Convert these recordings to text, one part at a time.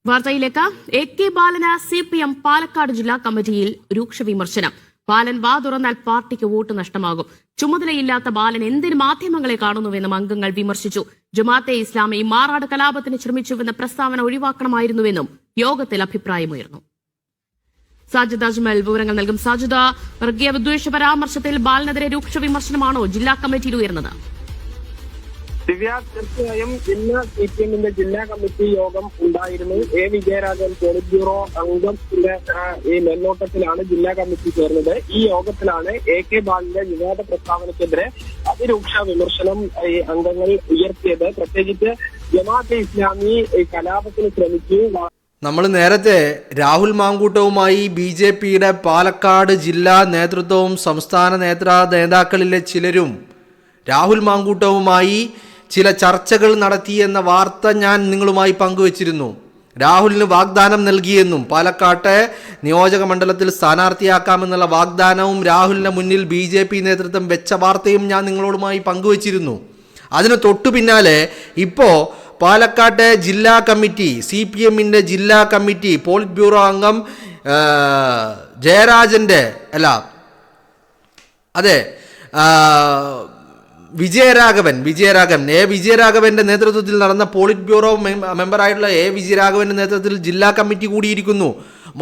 വാർത്തയിലേക്ക് AK ബാലന് CPM Palakkad ജില്ലാ കമ്മിറ്റിയിൽ രൂക്ഷ വിമർശനം. ബാലൻ വാ തുറന്നാൽ പാർട്ടിക്ക് വോട്ട് നഷ്ടമാകും. ചുമതലയില്ലാത്ത ബാലൻ എന്തിന് മാധ്യമങ്ങളെ കാണുന്നുവെന്നും അംഗങ്ങൾ വിമർശിച്ചു. ജമാഅത്തെ ഇസ്ലാമി മാറാട് കലാപത്തിന് ശ്രമിച്ചുവെന്ന പ്രസ്താവന ഒഴിവാക്കണമായിരുന്നുവെന്നും യോഗത്തിൽ അഭിപ്രായമുയർന്നു. സാജിദ് അജ്മൽ വിവരങ്ങൾ നൽകും. സാജിദ, വർഗീയ വിദ്വേഷ പരാമർശത്തിൽ ബാലനെതിരെ രൂക്ഷ വിമർശനമാണോ ജില്ലാ കമ്മിറ്റിയിൽ ഉയർന്നത്? ദിവ്യ, തീർച്ചയായും ഇന്ന് CPM ജില്ലാ കമ്മിറ്റി യോഗം ഉണ്ടായിരുന്നു. വിജയരാഘവൻ പോളിറ്റ് ബ്യൂറോ അംഗത്തിന്റെ ഈ മേൽനോട്ടത്തിലാണ് ജില്ലാ കമ്മിറ്റി ചേർന്നത്. ഈ യോഗത്തിലാണ് AK ബാലന്റെ വിവാദ പ്രസ്താവനയ്ക്കെതിരെ അതിരൂക്ഷ വിമർശനം ഈ അംഗങ്ങൾ ഉയർത്തിയത്. പ്രത്യേകിച്ച് ജമാഅത്തെ ഇസ്ലാമി കലാപത്തിന് ശ്രമിച്ചു. നമ്മൾ നേരത്തെ രാഹുൽ മാങ്കൂട്ടവുമായി BJPയുടെ പാലക്കാട് ജില്ലാ നേതൃത്വവും സംസ്ഥാന നേതാക്കളിലെ ചിലരും രാഹുൽ മാങ്കൂട്ടവുമായി ചില ചർച്ചകൾ നടത്തിയെന്ന വാർത്ത ഞാൻ നിങ്ങളുമായി പങ്കുവച്ചിരുന്നു. രാഹുലിന് വാഗ്ദാനം നൽകിയെന്നും പാലക്കാട്ടെ നിയോജക മണ്ഡലത്തിൽ സ്ഥാനാർത്ഥിയാക്കാമെന്നുള്ള വാഗ്ദാനവും രാഹുലിന് മുന്നിൽ BJP നേതൃത്വം വെച്ച വാർത്തയും ഞാൻ നിങ്ങളോടുമായി പങ്കുവച്ചിരുന്നു. അതിന് തൊട്ടു പിന്നാലെ ഇപ്പോൾ പാലക്കാട്ടെ ജില്ലാ കമ്മിറ്റി CPMന്റെ ജില്ലാ കമ്മിറ്റി പോളിറ്റ് ബ്യൂറോ അംഗം വിജയരാഘവന്റെ നേതൃത്വത്തിൽ നടന്ന പോളിറ്റ് ബ്യൂറോ മെമ്പറായിട്ടുള്ള വിജയരാഘവന്റെ നേതൃത്വത്തിൽ ജില്ലാ കമ്മിറ്റി കൂടിയിരിക്കുന്നു.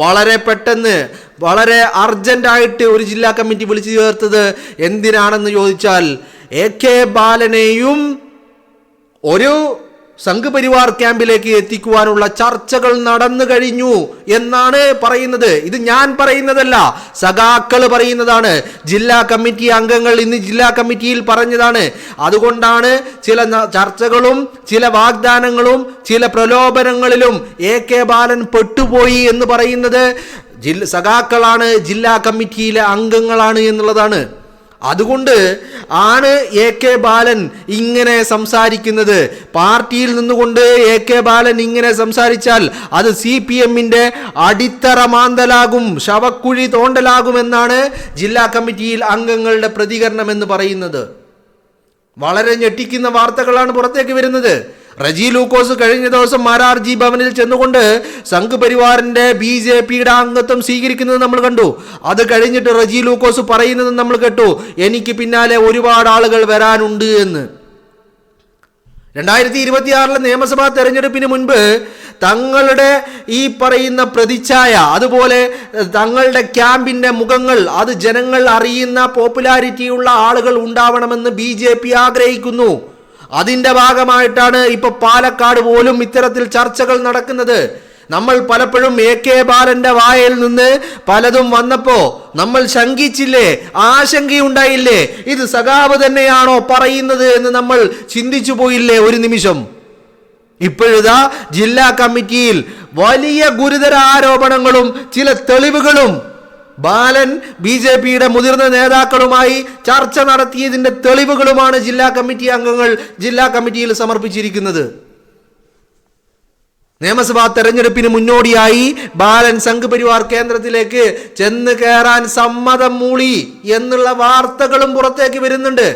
വളരെ പെട്ടെന്ന് വളരെ അർജന്റായിട്ട് ഒരു ജില്ലാ കമ്മിറ്റി വിളിച്ചു ചേർത്തത് എന്തിനാണെന്ന് ചോദിച്ചാൽ AK ബാലനെയും ഒരു സംഘപരിവാർ ക്യാമ്പിലേക്ക് എത്തിക്കുവാനുള്ള ചർച്ചകൾ നടന്നു കഴിഞ്ഞു എന്നാണ് പറയുന്നത്. ഇത് ഞാൻ പറയുന്നതല്ല, സഖാക്കൾ പറയുന്നതാണ്. ജില്ലാ കമ്മിറ്റി അംഗങ്ങൾ ഇന്ന് ജില്ലാ കമ്മിറ്റിയിൽ പറഞ്ഞതാണ്. അതുകൊണ്ടാണ് ചില ചർച്ചകളും ചില വാഗ്ദാനങ്ങളും ചില പ്രലോഭനങ്ങളിലും AK ബാലൻ പെട്ടുപോയി എന്ന് പറയുന്നത് സഖാക്കളാണ്, ജില്ലാ കമ്മിറ്റിയിലെ അംഗങ്ങളാണ് എന്നുള്ളതാണ്. അതുകൊണ്ട് ആണ് AK ബാലൻ ഇങ്ങനെ സംസാരിക്കുന്നത്. പാർട്ടിയിൽ നിന്നുകൊണ്ട് AK ബാലൻ ഇങ്ങനെ സംസാരിച്ചാൽ അത് CPMന്റെ അടിത്തറ മാന്തലാകും, ശവക്കുഴി തോണ്ടലാകുമെന്നാണ് ജില്ലാ കമ്മിറ്റിയിൽ അംഗങ്ങളുടെ പ്രതികരണം എന്ന് പറയുന്നത്. വളരെ ഞെട്ടിക്കുന്ന വാർത്തകളാണ് പുറത്തേക്ക് വരുന്നത്. റജി ലൂക്കോസ് കഴിഞ്ഞ ദിവസം മാരാർജി ഭവനിൽ ചെന്നുകൊണ്ട് സംഘ് പരിവാറിന്റെ BJPയുടെ അംഗത്വം സ്വീകരിക്കുന്നത് നമ്മൾ കണ്ടു. അത് കഴിഞ്ഞിട്ട് റജി ലൂക്കോസ് പറയുന്നത് നമ്മൾ കേട്ടു, എനിക്ക് പിന്നാലെ ഒരുപാട് ആളുകൾ വരാനുണ്ട് എന്ന്. 2026 നിയമസഭാ തെരഞ്ഞെടുപ്പിന് മുൻപ് തങ്ങളുടെ ഈ പറയുന്ന പ്രതിച്ഛായ, അതുപോലെ തങ്ങളുടെ ക്യാമ്പിന്റെ മുഖങ്ങൾ അത് ജനങ്ങൾ അറിയുന്ന പോപ്പുലാരിറ്റിയുള്ള ആളുകൾ ഉണ്ടാവണമെന്ന് BJP ആഗ്രഹിക്കുന്നു. അതിന്റെ ഭാഗമായിട്ടാണ് ഇപ്പൊ പാലക്കാട് പോലും ഇത്തരത്തിൽ ചർച്ചകൾ നടക്കുന്നത്. നമ്മൾ പലപ്പോഴും AK ബാലന്റെ വായിൽ നിന്ന് പലതും വന്നപ്പോ നമ്മൾ ശങ്കിച്ചില്ലേ, ആശങ്കയുണ്ടായില്ലേ, ഇത് സഖാവ് തന്നെയാണോ പറയുന്നത് എന്ന് നമ്മൾ ചിന്തിച്ചു പോയില്ലേ ഒരു നിമിഷം? ഇപ്പോഴിതാ ജില്ലാ കമ്മിറ്റിയിൽ വലിയ ഗുരുതര ആരോപണങ്ങളും ചില തെളിവുകളും ബാലൻ BJPയുടെ മുതിർന്ന നേതാക്കളുമായി ചർച്ച നടത്തിയതിന്റെ തെളിവുകളുമാണ് ജില്ലാ കമ്മിറ്റി അംഗങ്ങൾ ജില്ലാ കമ്മിറ്റിയിൽ സമർപ്പിച്ചിരിക്കുന്നത്. നിയമസഭാ തെരഞ്ഞെടുപ്പിന് മുന്നോടിയായി ബാലൻ സംഘ് പരിവാർ കേന്ദ്രത്തിലേക്ക് ചെന്ന് കയറാൻ സമ്മതം മൂളി എന്നുള്ള വാർത്തകളും പുറത്തേക്ക് വരുന്നുണ്ട്.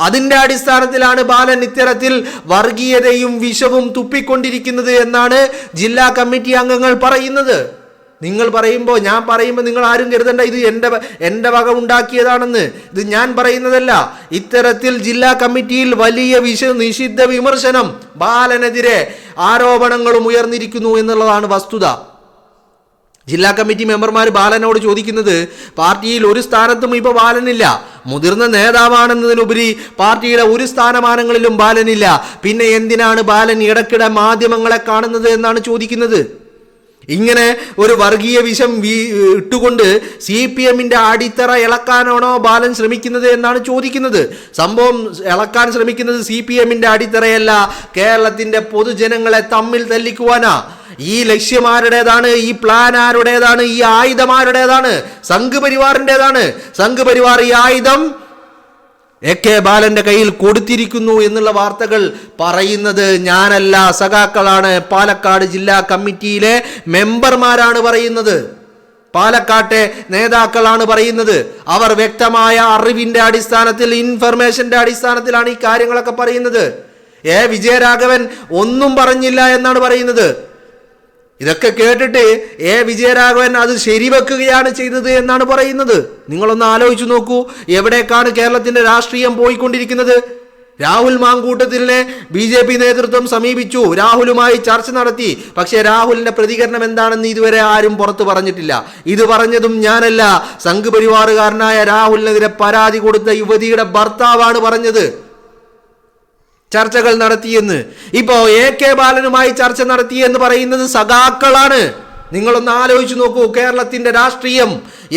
അതിന്റെ അടിസ്ഥാനത്തിലാണ് ബാലൻ ഇത്തരത്തിൽ വർഗീയതയും വിഷവും തുപ്പിക്കൊണ്ടിരിക്കുന്നത് എന്നാണ് ജില്ലാ കമ്മിറ്റി അംഗങ്ങൾ പറയുന്നത്. നിങ്ങൾ പറയുമ്പോൾ, ഞാൻ പറയുമ്പോൾ നിങ്ങൾ ആരും കരുതണ്ട ഇത് എൻ്റെ വക ഉണ്ടാക്കിയതാണെന്ന്. ഇത് ഞാൻ പറയുന്നതല്ല. ഇത്തരത്തിൽ ജില്ലാ കമ്മിറ്റിയിൽ വലിയ നിഷിദ്ധ വിമർശനം ബാലനെതിരെ ആരോപണങ്ങളും ഉയർന്നിരിക്കുന്നു എന്നുള്ളതാണ് വസ്തുത. ജില്ലാ കമ്മിറ്റി മെമ്പർമാർ ബാലനോട് ചോദിക്കുന്നത്, പാർട്ടിയിൽ ഒരു സ്ഥാനത്തും ഇപ്പോൾ ബാലനില്ല, മുതിർന്ന നേതാവാണെന്നതിനുപരി പാർട്ടിയുടെ ഒരു സ്ഥാനമാനങ്ങളിലും ബാലനില്ല, പിന്നെ എന്തിനാണ് ബാലൻ ഇടയ്ക്കിടെ മാധ്യമങ്ങളെ കാണുന്നത് എന്നാണ് ചോദിക്കുന്നത്. ഇങ്ങനെ ഒരു വർഗീയ വിഷം ഇട്ടുകൊണ്ട് CPMന്റെ അടിത്തറ ഇളക്കാനാണോ ബാലൻ ശ്രമിക്കുന്നത് എന്നാണ് ചോദിക്കുന്നത്. സംഭവം ഇളക്കാൻ ശ്രമിക്കുന്നത് CPMന്റെ അടിത്തറയല്ല, കേരളത്തിന്റെ പൊതുജനങ്ങളെ തമ്മിൽ തല്ലിക്കുവാനാ. ഈ ലക്ഷ്യം ആരുടേതാണ്? ഈ പ്ലാൻ ആരുടേതാണ്? ഈ ആയുധം ആരുടേതാണ്? സംഘ് പരിവാറിൻ്റെതാണ്. സംഘ് പരിവാർ ഈ ആയുധം AK ബാലന്റെ കയ്യിൽ കൊടുത്തിരിക്കുന്നു എന്നുള്ള വാർത്തകൾ പറയുന്നത് ഞാനല്ല, സഖാക്കളാണ്. പാലക്കാട് ജില്ലാ കമ്മിറ്റിയിലെ മെമ്പർമാരാണ് പറയുന്നത്, പാലക്കാട്ടെ നേതാക്കളാണ് പറയുന്നത്. അവർ വ്യക്തമായ അറിവിന്റെ അടിസ്ഥാനത്തിൽ, ഇൻഫർമേഷന്റെ അടിസ്ഥാനത്തിലാണ് ഈ കാര്യങ്ങളൊക്കെ പറയുന്നത്. വിജയരാഘവൻ ഒന്നും പറഞ്ഞില്ല എന്നാണ് പറയുന്നത്. ഇതൊക്കെ കേട്ടിട്ട് വിജയരാഘവൻ അത് ശരിവെക്കുകയാണ് ചെയ്തത് എന്നാണ് പറയുന്നത്. നിങ്ങളൊന്ന് ആലോചിച്ചു നോക്കൂ, എവിടേക്കാണ് കേരളത്തിന്റെ രാഷ്ട്രീയം പോയിക്കൊണ്ടിരിക്കുന്നത്. രാഹുൽ മാങ്കൂട്ടത്തിലെ BJP നേതൃത്വം സമീപിച്ചു, രാഹുലുമായി ചർച്ച നടത്തി. പക്ഷേ രാഹുലിന്റെ പ്രതികരണം എന്താണെന്ന് ഇതുവരെ ആരും പുറത്തു പറഞ്ഞിട്ടില്ല. ഇത് പറഞ്ഞതും ഞാനല്ല, സംഘ് പരിവാറുകാരനായ രാഹുലിനെതിരെ പരാതി കൊടുത്ത യുവതിയുടെ ഭർത്താവാണ് പറഞ്ഞത്. ചർച്ചകൾ നടത്തിയെന്ന്. ഇപ്പോ AK ബാലനുമായി ചർച്ച നടത്തിയെന്ന് പറയുന്നത് സഖാക്കളാണ്. നിങ്ങളൊന്ന് ആലോചിച്ചു നോക്കൂ, കേരളത്തിന്റെ രാഷ്ട്രീയം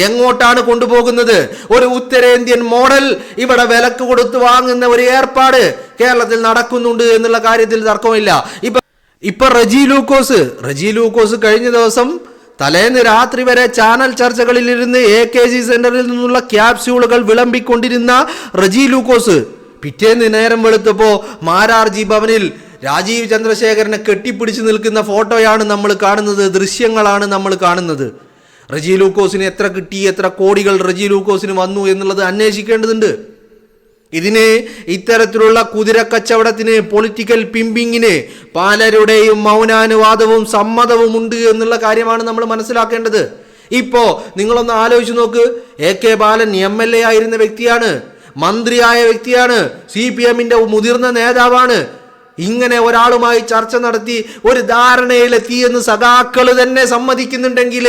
എങ്ങോട്ടാണ് കൊണ്ടുപോകുന്നത്. ഒരു ഉത്തരേന്ത്യൻ മോഡൽ ഇവിടെ വിലക്ക് കൊടുത്ത് വാങ്ങുന്ന ഒരു ഏർപ്പാട് കേരളത്തിൽ നടക്കുന്നുണ്ട് എന്നുള്ള കാര്യത്തിൽ തർക്കമില്ല. ഇപ്പൊ റജി ലൂക്കോസ് കഴിഞ്ഞ ദിവസം തലേന്ന് രാത്രി വരെ ചാനൽ ചർച്ചകളിൽ ഇരുന്ന് AKG സെന്ററിൽ നിന്നുള്ള ക്യാപ്സ്യൂളുകൾ വിളമ്പിക്കൊണ്ടിരുന്ന റജി ലൂക്കോസ് പിറ്റേന്ന് നേരം വെളുത്തപ്പോ മാരാർജി ഭവനിൽ രാജീവ് ചന്ദ്രശേഖരനെ കെട്ടിപ്പിടിച്ച് നിൽക്കുന്ന ഫോട്ടോയാണ് നമ്മൾ കാണുന്നത്, ദൃശ്യങ്ങളാണ് നമ്മൾ കാണുന്നത്. റജി ലൂക്കോസിന് എത്ര കിട്ടി, എത്ര കോടികൾ റജി ലൂക്കോസിന് വന്നു എന്നുള്ളത് അന്വേഷിക്കേണ്ടതുണ്ട്. ഇതിന് ഇത്തരത്തിലുള്ള കുതിര കച്ചവടത്തിന്, പൊളിറ്റിക്കൽ പിമ്പിങ്ങിന് പലരുടെയും മൗനാനുവാദവും സമ്മതവും ഉണ്ട് എന്നുള്ള കാര്യമാണ് നമ്മൾ മനസ്സിലാക്കേണ്ടത്. ഇപ്പോ നിങ്ങളൊന്ന് ആലോചിച്ച് നോക്ക്, AK ബാലൻ MLA ആയിരുന്ന വ്യക്തിയാണ്, മന്ത്രിയായ വ്യക്തിയാണ്, CPM-ന്റെ മുതിർന്ന നേതാവാണ്. ഇങ്ങനെ ഒരാളുമായി ചർച്ച നടത്തി ഒരു ധാരണയിലെത്തി എന്ന് സഖാക്കൾ തന്നെ സമ്മതിക്കുന്നുണ്ടെങ്കിൽ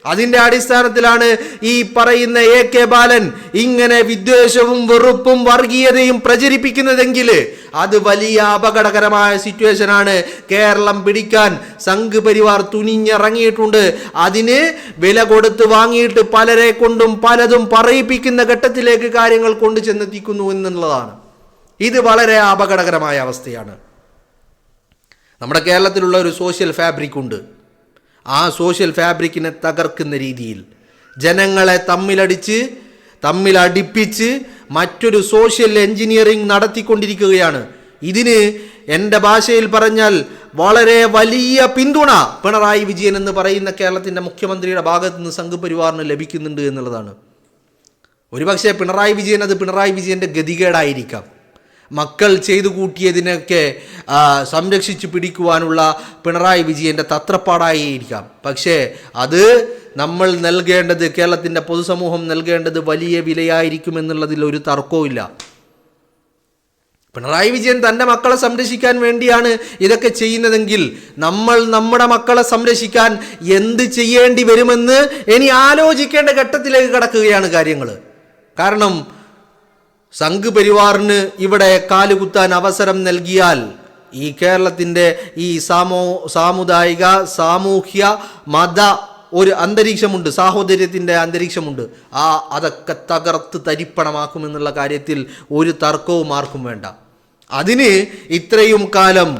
അതിന്റെ അടിസ്ഥാനത്തിലാണ് ഈ പറയുന്ന AK ബാലൻ ഇങ്ങനെ വിദ്വേഷവും വെറുപ്പും വർഗീയതയും പ്രചരിപ്പിക്കുന്നതെങ്കിൽ അത് വലിയ അപകടകരമായ സിറ്റുവേഷനാണ്. കേരളം പിടിക്കാൻ സംഘ് പരിവാർ തുനിഞ്ഞിറങ്ങിയിട്ടുണ്ട്. അതിന് വില കൊടുത്ത് വാങ്ങിയിട്ട് പലരെ കൊണ്ടും പലതും പറയിപ്പിക്കുന്ന ഘട്ടത്തിലേക്ക് കാര്യങ്ങൾ കൊണ്ടു ചെന്നെത്തിക്കുന്നു എന്നുള്ളതാണ്. ഇത് വളരെ അപകടകരമായ അവസ്ഥയാണ്. നമ്മുടെ കേരളത്തിലുള്ള ഒരു സോഷ്യൽ ഫാബ്രിക് ഉണ്ട്. ആ സോഷ്യൽ ഫാബ്രിക്കിനെ തകർക്കുന്ന രീതിയിൽ ജനങ്ങളെ തമ്മിലടിപ്പിച്ച് മറ്റൊരു സോഷ്യൽ എഞ്ചിനീയറിംഗ് നടത്തിക്കൊണ്ടിരിക്കുകയാണ്. ഇതിന് എൻ്റെ ഭാഷയിൽ പറഞ്ഞാൽ വളരെ വലിയ പിന്തുണ പിണറായി വിജയൻ എന്ന് പറയുന്ന കേരളത്തിൻ്റെ മുഖ്യമന്ത്രിയുടെ ഭാഗത്തു നിന്ന് സംഘ് പരിവാറിന് ലഭിക്കുന്നുണ്ട് എന്നുള്ളതാണ്. ഒരുപക്ഷെ പിണറായി വിജയൻ്റെ ഗതികേടായിരിക്കാം. മക്കൾ ചെയ്തു കൂട്ടിയതിനൊക്കെ സംരക്ഷിച്ചു പിടിക്കുവാനുള്ള പിണറായി വിജയൻ്റെ തത്രപ്പാടായിരിക്കാം. പക്ഷേ അത് നമ്മൾ നൽകേണ്ടത്, കേരളത്തിൻ്റെ പൊതുസമൂഹം നൽകേണ്ടത് വലിയ വിലയായിരിക്കും എന്നുള്ളതിൽ ഒരു തർക്കവുമില്ല. പിണറായി വിജയൻ തൻ്റെ മക്കളെ സംരക്ഷിക്കാൻ വേണ്ടിയാണ് ഇതൊക്കെ ചെയ്യുന്നതെങ്കിൽ നമ്മൾ നമ്മുടെ മക്കളെ സംരക്ഷിക്കാൻ എന്ത് ചെയ്യേണ്ടി വരുമെന്ന് ഇനി ആലോചിക്കേണ്ട ഘട്ടത്തിലേക്ക് കടക്കുകയാണ് കാര്യങ്ങൾ. കാരണം സംഘ് പരിവാറിന് ഇവിടെ കാലുകുത്താൻ അവസരം നൽകിയാൽ ഈ കേരളത്തിൻ്റെ ഈ സാമുദായിക സാമൂഹ്യ മത ഒരു അന്തരീക്ഷമുണ്ട്, സാഹോദര്യത്തിൻ്റെ അന്തരീക്ഷമുണ്ട്. അതൊക്കെ തകർത്ത് തരിപ്പണമാക്കുമെന്നുള്ള കാര്യത്തിൽ ഒരു തർക്കവും ആർക്കും വേണ്ട. അതിന് ഇത്രയും കാലം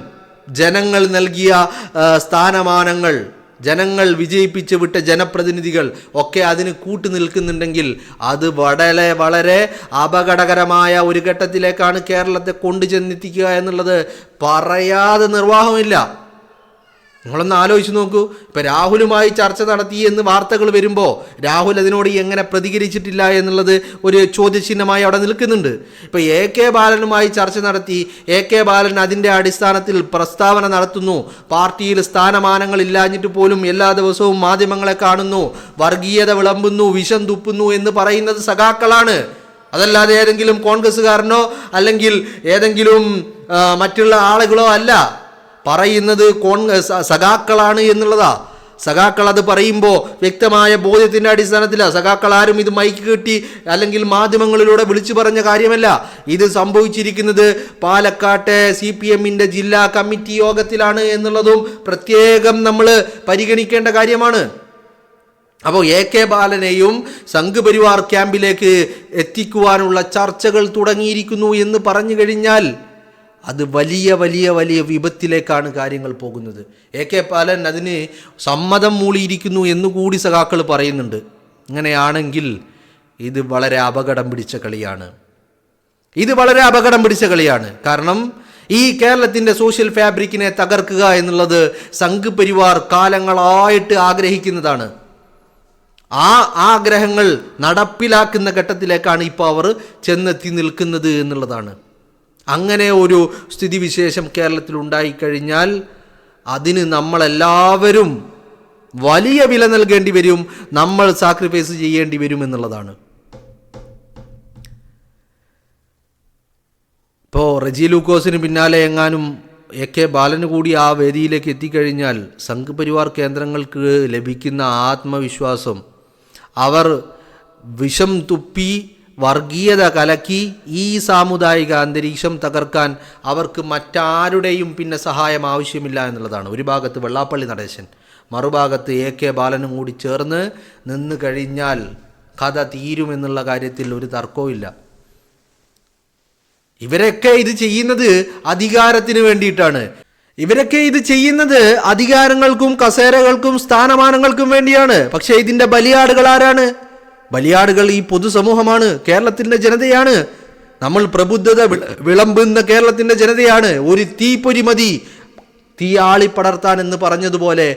ജനങ്ങൾ നൽകിയ സ്ഥാനമാനങ്ങൾ, ജനങ്ങൾ വിജയിപ്പിച്ച് വിട്ട ജനപ്രതിനിധികൾ ഒക്കെ അതിന് കൂട്ടു നിൽക്കുന്നുണ്ടെങ്കിൽ അത് വളരെ അപകടകരമായ ഒരു ഘട്ടത്തിലേക്കാണ് കേരളത്തെ കൊണ്ടു ചെന്നെത്തിക്കുക എന്നുള്ളത് പറയാതെ നിർവാഹമില്ല. നിങ്ങളൊന്ന് ആലോചിച്ച് നോക്കൂ. ഇപ്പം രാഹുലുമായി ചർച്ച നടത്തി എന്ന് വാർത്തകൾ വരുമ്പോൾ രാഹുൽ അതിനോട് എങ്ങനെ പ്രതികരിച്ചിട്ടില്ല എന്നുള്ളത് ഒരു ചോദ്യചിഹ്നമായി അവിടെ നിൽക്കുന്നുണ്ട്. ഇപ്പം AK ബാലനുമായി ചർച്ച നടത്തി, AK ബാലൻ അതിൻ്റെ അടിസ്ഥാനത്തിൽ പ്രസ്താവന നടത്തുന്നു. പാർട്ടിയിൽ സ്ഥാനമാനങ്ങൾ ഇല്ലാഞ്ഞിട്ട് പോലും എല്ലാ ദിവസവും മാധ്യമങ്ങളെ കാണുന്നു, വർഗീയത വിളമ്പുന്നു, വിഷം തുപ്പുന്നു എന്ന് പറയുന്നത് സഖാക്കളാണ്. അതല്ലാതെ ഏതെങ്കിലും കോൺഗ്രസ്സുകാരനോ അല്ലെങ്കിൽ ഏതെങ്കിലും മറ്റുള്ള ആളുകളോ അല്ല. പറയുന്നത് സഖാക്കളാണ് എന്നുള്ളതാ. സഖാക്കൾ അത് പറയുമ്പോൾ വ്യക്തമായ ബോധ്യത്തിൻ്റെ അടിസ്ഥാനത്തിലാണ്. സഖാക്കൾ ആരും ഇത് മൈക്ക് കിട്ടി അല്ലെങ്കിൽ മാധ്യമങ്ങളിലൂടെ വിളിച്ചു പറഞ്ഞ കാര്യമല്ല. ഇത് സംഭവിച്ചിരിക്കുന്നത് പാലക്കാട്ടെ CPM-ന്റെ ജില്ലാ കമ്മിറ്റി യോഗത്തിലാണ് എന്നുള്ളതും പ്രത്യേകം നമ്മൾ പരിഗണിക്കേണ്ട കാര്യമാണ്. അപ്പോൾ AK ബാലനെയും സംഘ് പരിവാർ ക്യാമ്പിലേക്ക് എത്തിക്കുവാനുള്ള ചർച്ചകൾ തുടങ്ങിയിരിക്കുന്നു എന്ന് പറഞ്ഞു കഴിഞ്ഞാൽ അത് വലിയ വിപത്തിലേക്കാണ് കാര്യങ്ങൾ പോകുന്നത്. AK ബാലൻ അതിന് സമ്മതം മൂളിയിരിക്കുന്നു എന്നുകൂടി സഖാക്കൾ പറയുന്നുണ്ട്. ഇങ്ങനെയാണെങ്കിൽ ഇത് വളരെ അപകടം പിടിച്ച കളിയാണ്. കാരണം ഈ കേരളത്തിൻ്റെ സോഷ്യൽ ഫാബ്രിക്കിനെ തകർക്കുക എന്നുള്ളത് സംഘ് പരിവാർ കാലങ്ങളായിട്ട് ആഗ്രഹിക്കുന്നതാണ്. ആ ആഗ്രഹങ്ങൾ നടപ്പിലാക്കുന്ന ഘട്ടത്തിലേക്കാണ് ഇപ്പോൾ അവർ ചെന്നെത്തി നിൽക്കുന്നത് എന്നുള്ളതാണ്. അങ്ങനെ ഒരു സ്ഥിതിവിശേഷം കേരളത്തിൽ ഉണ്ടായിക്കഴിഞ്ഞാൽ അതിന് നമ്മളെല്ലാവരും വലിയ വില നൽകേണ്ടി വരും, നമ്മൾ സാക്രിഫൈസ് ചെയ്യേണ്ടി വരും എന്നുള്ളതാണ്. ഇപ്പോൾ റെജി ലൂക്കോസിന് പിന്നാലെ എങ്ങാനും AK ബാലന് കൂടി ആ വേദിയിലേക്ക് എത്തിക്കഴിഞ്ഞാൽ സംഘ് പരിവാർ കേന്ദ്രങ്ങൾക്ക് ലഭിക്കുന്ന ആത്മവിശ്വാസം, അവർ വിഷം തുപ്പി വർഗീയത കലക്കി ഈ സാമുദായിക അന്തരീക്ഷം തകർക്കാൻ അവർക്ക് മറ്റാരുടെയും പിന്നെ സഹായം ആവശ്യമില്ല എന്നുള്ളതാണ്. ഒരു ഭാഗത്ത് വെള്ളാപ്പള്ളി നടേശൻ, മറുഭാഗത്ത് AK ബാലനും കൂടി ചേർന്ന് നിന്ന് കഴിഞ്ഞാൽ കഥ തീരുമെന്നുള്ള കാര്യത്തിൽ ഒരു തർക്കവുമില്ല. ഇവരൊക്കെ ഇത് ചെയ്യുന്നത് അധികാരത്തിന് വേണ്ടിയിട്ടാണ്. ഇവരൊക്കെ ഇത് ചെയ്യുന്നത് അധികാരങ്ങൾക്കും കസേരകൾക്കും സ്ഥാനമാനങ്ങൾക്കും വേണ്ടിയാണ്. പക്ഷേ ഇതിന്റെ ബലിയാടുകൾ ആരാണ്? ബലിയാടുകൾ ഈ പൊതുസമൂഹമാണ്, കേരളത്തിന്റെ ജനതയാണ്. നമ്മൾ പ്രബുദ്ധത വിളമ്പുന്ന കേരളത്തിന്റെ ജനതയാണ്. ഒരു തീപ്പൊരി മതി തീ ആളിപ്പടർത്താൻ എന്ന് പറഞ്ഞതുപോലെ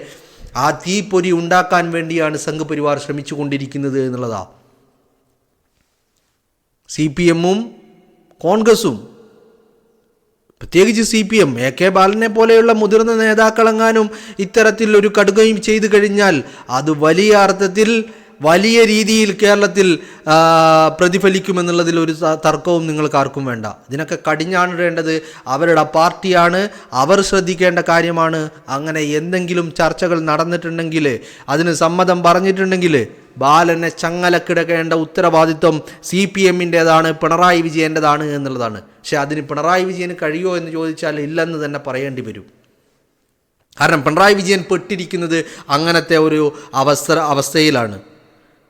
ആ തീപ്പൊരി ഉണ്ടാക്കാൻ വേണ്ടിയാണ് സംഘ് പരിവാർ ശ്രമിച്ചു കൊണ്ടിരിക്കുന്നത് എന്നുള്ളതാ. CPM-ഉം കോൺഗ്രസും, പ്രത്യേകിച്ച് CPM, AK ബാലനെ പോലെയുള്ള മുതിർന്ന നേതാക്കളെങ്ങാനും ഇത്തരത്തിൽ ഒരു കടുകയും ചെയ്തു കഴിഞ്ഞാൽ അത് വലിയ അർത്ഥത്തിൽ വലിയ രീതിയിൽ കേരളത്തിൽ പ്രതിഫലിക്കുമെന്നുള്ളതിൽ ഒരു തർക്കവും നിങ്ങൾക്ക് ആർക്കും വേണ്ട. ഇതിനൊക്കെ കടിഞ്ഞാണിടേണ്ടത് അവരുടെ പാർട്ടിയാണ്, അവർ ശ്രദ്ധിക്കേണ്ട കാര്യമാണ്. അങ്ങനെ എന്തെങ്കിലും ചർച്ചകൾ നടന്നിട്ടുണ്ടെങ്കിൽ, അതിന് പറഞ്ഞിട്ടുണ്ടെങ്കിൽ ബാലനെ ചങ്ങലക്കിടക്കേണ്ട ഉത്തരവാദിത്വം CPM-ൻ്റേതാണ്, പിണറായി വിജയൻ്റെതാണ് എന്നുള്ളതാണ്. പക്ഷെ അതിന് പിണറായി വിജയന് കഴിയുമോ എന്ന് ചോദിച്ചാൽ ഇല്ലെന്ന് തന്നെ പറയേണ്ടി വരും. കാരണം പിണറായി വിജയൻ പെട്ടിരിക്കുന്നത് അങ്ങനത്തെ ഒരു അവസ്ഥയിലാണ്.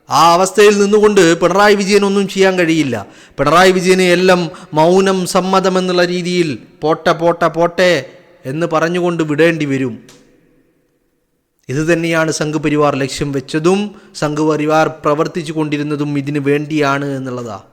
ആ അവസ്ഥയിൽ നിന്നുകൊണ്ട് പിണറായി വിജയനൊന്നും ചെയ്യാൻ കഴിയില്ല. പിണറായി വിജയന് എല്ലാം മൗനം സമ്മതം എന്നുള്ള രീതിയിൽ പോട്ടെ എന്ന് പറഞ്ഞുകൊണ്ട് വിടേണ്ടി വരും. ഇത് തന്നെയാണ് സംഘ് പരിവാർ ലക്ഷ്യം വെച്ചതും സംഘ് പരിവാർ പ്രവർത്തിച്ചു കൊണ്ടിരുന്നതും ഇതിനു വേണ്ടിയാണ് എന്നുള്ളതാണ്.